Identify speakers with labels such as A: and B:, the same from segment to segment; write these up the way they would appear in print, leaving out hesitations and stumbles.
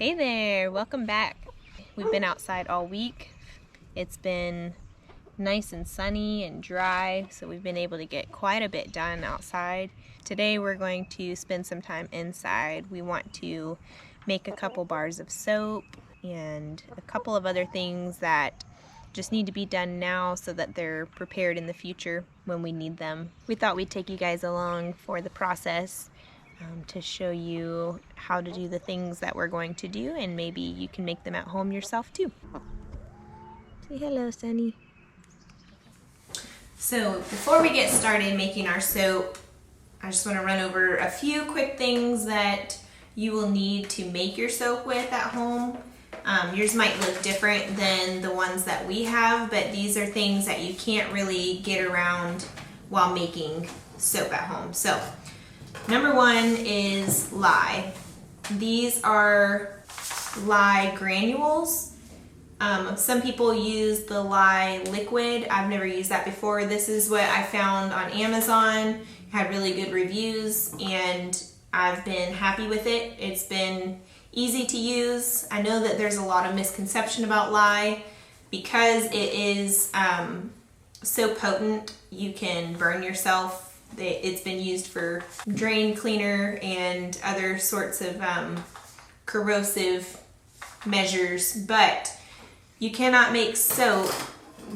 A: Hey there, welcome back. We've been outside all week. It's been nice and sunny and dry, so we've been able to get quite a bit done outside. Today we're going to spend some time inside. We want to make a couple bars of soap and a couple of other things that just need to be done now so that they're prepared in the future when we need them. We thought we'd take you guys along for the process to show you how to do the things that we're going to do, and maybe you can make them at home yourself too. Say hello, Sunny. So before we get started making our soap, I just want to run over a few quick things that you will need to make your soap with at home. Yours might look different than the ones that we have, but these are things that you can't really get around while making soap at home. So number one is lye. These are lye granules. Some people use the lye liquid. I've never used that before. This is what I found on Amazon. It had really good reviews and I've been happy with it. It's been easy to use. I know that there's a lot of misconception about lye because it is so potent. You can burn yourself. It's been used for drain cleaner and other sorts of corrosive measures, but you cannot make soap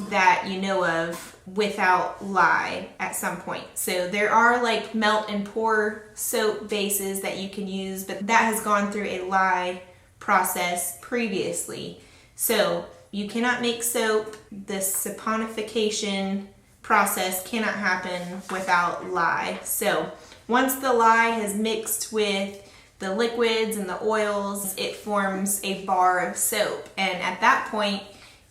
A: that you know of without lye at some point. So there are like melt and pour soap bases that you can use, but that has gone through a lye process previously. So you cannot make soap. The saponification process cannot happen without lye. So once the lye has mixed with the liquids and the oils, it forms a bar of soap, and at that point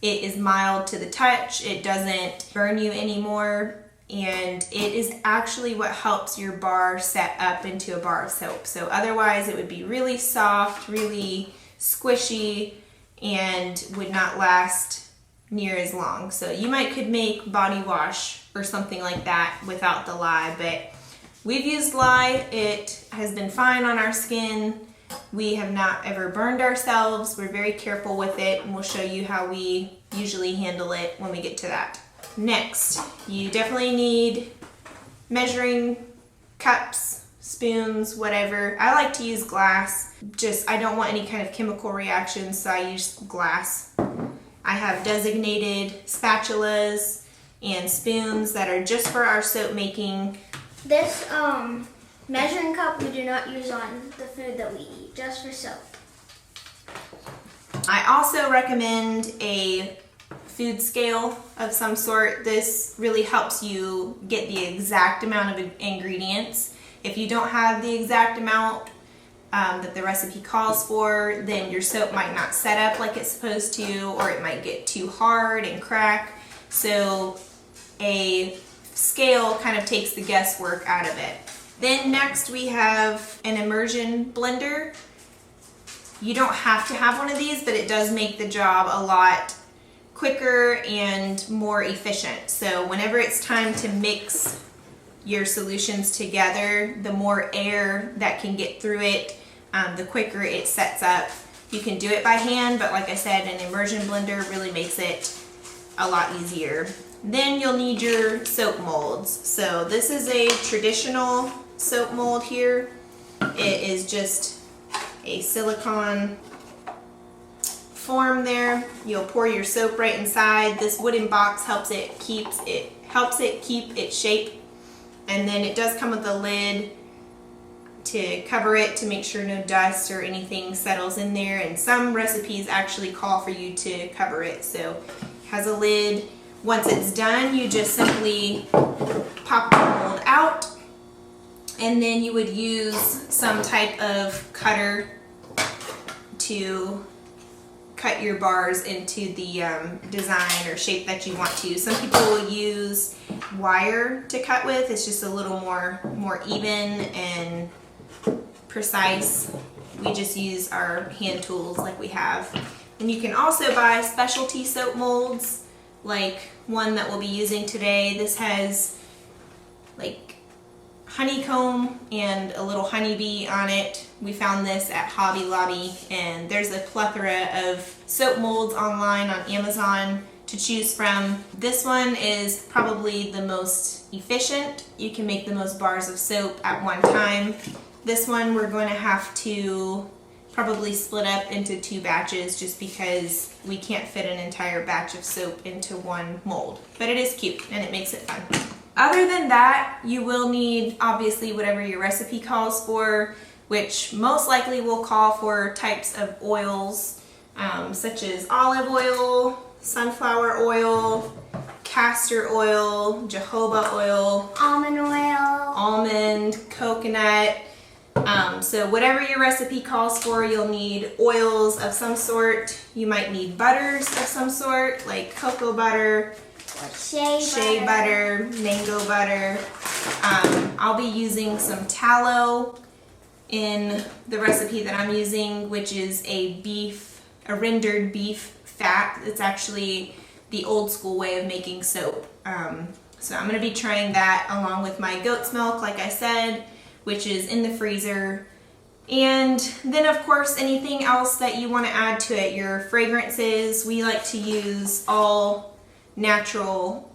A: it is mild to the touch. It doesn't burn you anymore, and it is actually what helps your bar set up into a bar of soap. So otherwise it would be really soft, really squishy, and would not last near as long. So you could make body wash or something like that without the lye, but we've used lye. It has been fine on our skin. We have not ever burned ourselves. We're very careful with it, and we'll show you how we usually handle it when we get to that. Next, you definitely need measuring cups, spoons, whatever. I like to use glass. I don't want any kind of chemical reactions, so I use glass. I have designated spatulas and spoons that are just for our soap making.
B: This measuring cup we do not use on the food that we eat, just for soap.
A: I also recommend a food scale of some sort. This really helps you get the exact amount of ingredients. If you don't have the exact amount that the recipe calls for, then your soap might not set up like it's supposed to, or it might get too hard and crack. So a scale kind of takes the guesswork out of it. Then next we have an immersion blender. You don't have to have one of these, but it does make the job a lot quicker and more efficient. So whenever it's time to mix your solutions together, the more air that can get through it, the quicker it sets up. You can do it by hand, but like I said, an immersion blender really makes it a lot easier. Then you'll need your soap molds. So this is a traditional soap mold here. It is just a silicone form there. You'll pour your soap right inside. This wooden box helps it keep its shape. And then it does come with a lid to cover it to make sure no dust or anything settles in there. And some recipes actually call for you to cover it. So it has a lid. Once it's done, you just simply pop the mold out, and then you would use some type of cutter to cut your bars into the design or shape that you want to. Some people will use wire to cut with. It's just a little more even and precise. We just use our hand tools like we have. And you can also buy specialty soap molds, like one that we'll be using today. This has like honeycomb and a little honeybee on it. We found this at Hobby Lobby, and there's a plethora of soap molds online on Amazon to choose from. This one is probably the most efficient. You can make the most bars of soap at one time. This one we're going to have to probably split up into 2 batches just because we can't fit an entire batch of soap into one mold. But it is cute and it makes it fun. Other than that, you will need obviously whatever your recipe calls for, which most likely will call for types of oils such as olive oil, sunflower oil, castor oil, jojoba oil, almond, coconut. So whatever your recipe calls for, you'll need oils of some sort. You might need butters of some sort, like cocoa butter,
B: or
A: shea butter, mango butter. I'll be using some tallow in the recipe that I'm using, which is a rendered beef fat. It's actually the old school way of making soap. So I'm going to be trying that along with my goat's milk, like I said, which is in the freezer. And then of course anything else that you want to add to it, your fragrances. We like to use all natural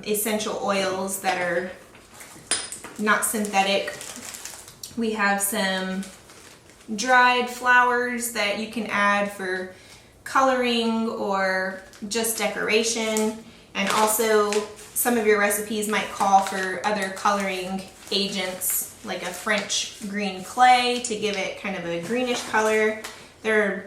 A: essential oils that are not synthetic. We have some dried flowers that you can add for coloring or just decoration, and also some of your recipes might call for other coloring agents like a French green clay to give it kind of a greenish color. There are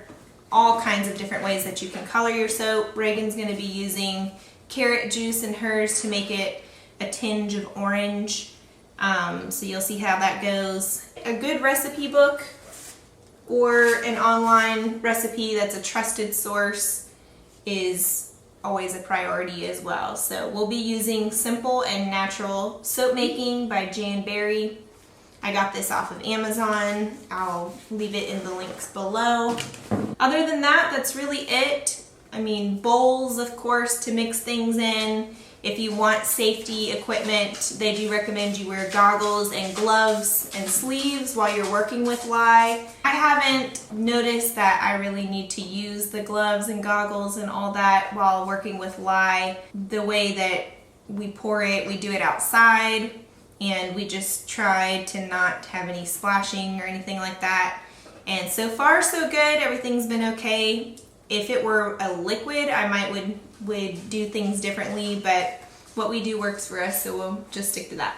A: all kinds of different ways that you can color your soap. Reagan's going to be using carrot juice in hers to make it a tinge of orange. So you'll see how that goes. A good recipe book or an online recipe that's a trusted source is always a priority as well. So we'll be using Simple and Natural Soap Making by Jan Berry. I got this off of Amazon. I'll leave it in the links below. Other than that, that's really it. I mean, bowls, of course, to mix things in. If you want safety equipment, they do recommend you wear goggles and gloves and sleeves while you're working with lye. I haven't noticed that I really need to use the gloves and goggles and all that while working with lye. The way that we pour it, we do it outside, and we just try to not have any splashing or anything like that. And so far so good, everything's been okay. If it were a liquid, I might would do things differently, but what we do works for us, so we'll just stick to that.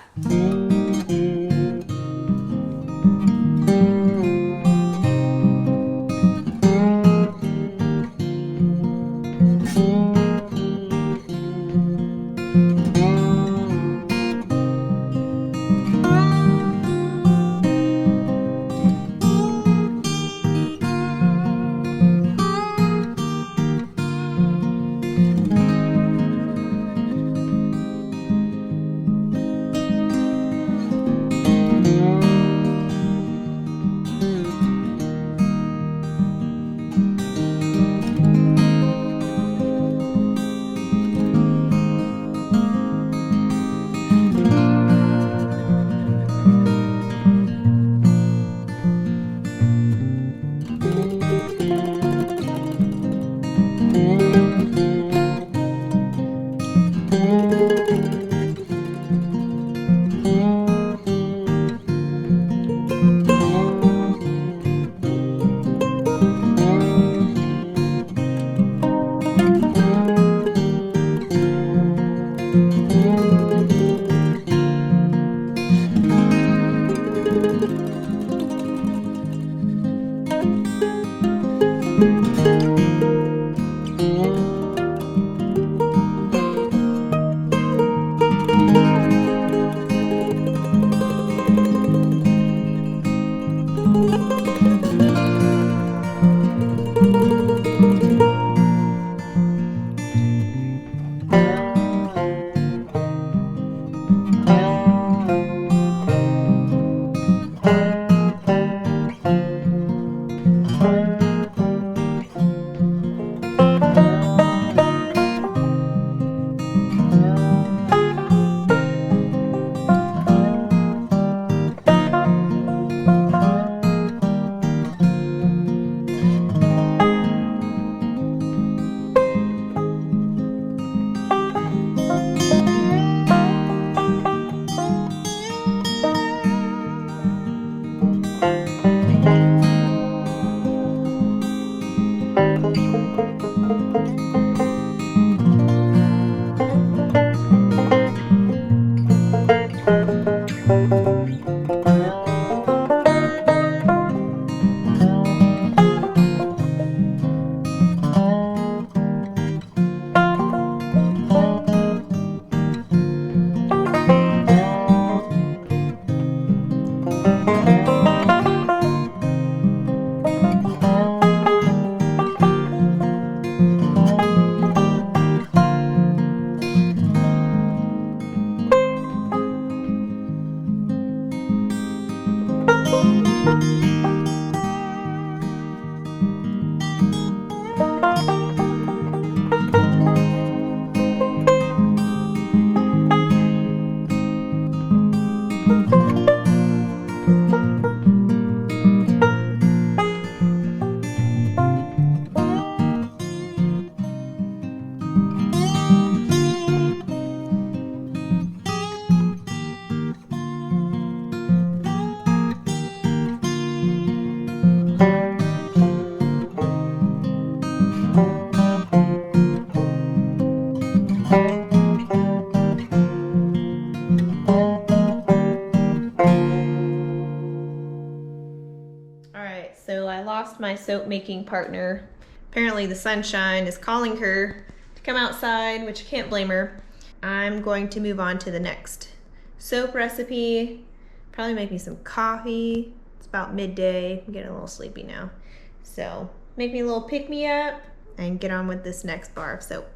A: lost my soap making partner. Apparently the sunshine is calling her to come outside, which I can't blame her. I'm going to move on to the next soap recipe. Probably make me some coffee. It's about midday. I'm getting a little sleepy now. So make me a little pick-me-up and get on with this next bar of soap.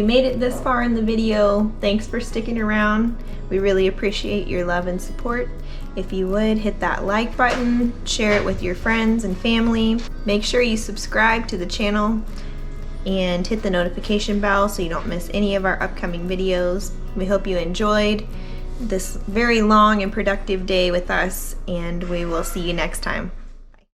A: you made it this far in the video, thanks for sticking around. We really appreciate your love and support. If you would, hit that like button, share it with your friends and family. Make sure you subscribe to the channel and hit the notification bell so you don't miss any of our upcoming videos. We hope you enjoyed this very long and productive day with us, and we will see you next time.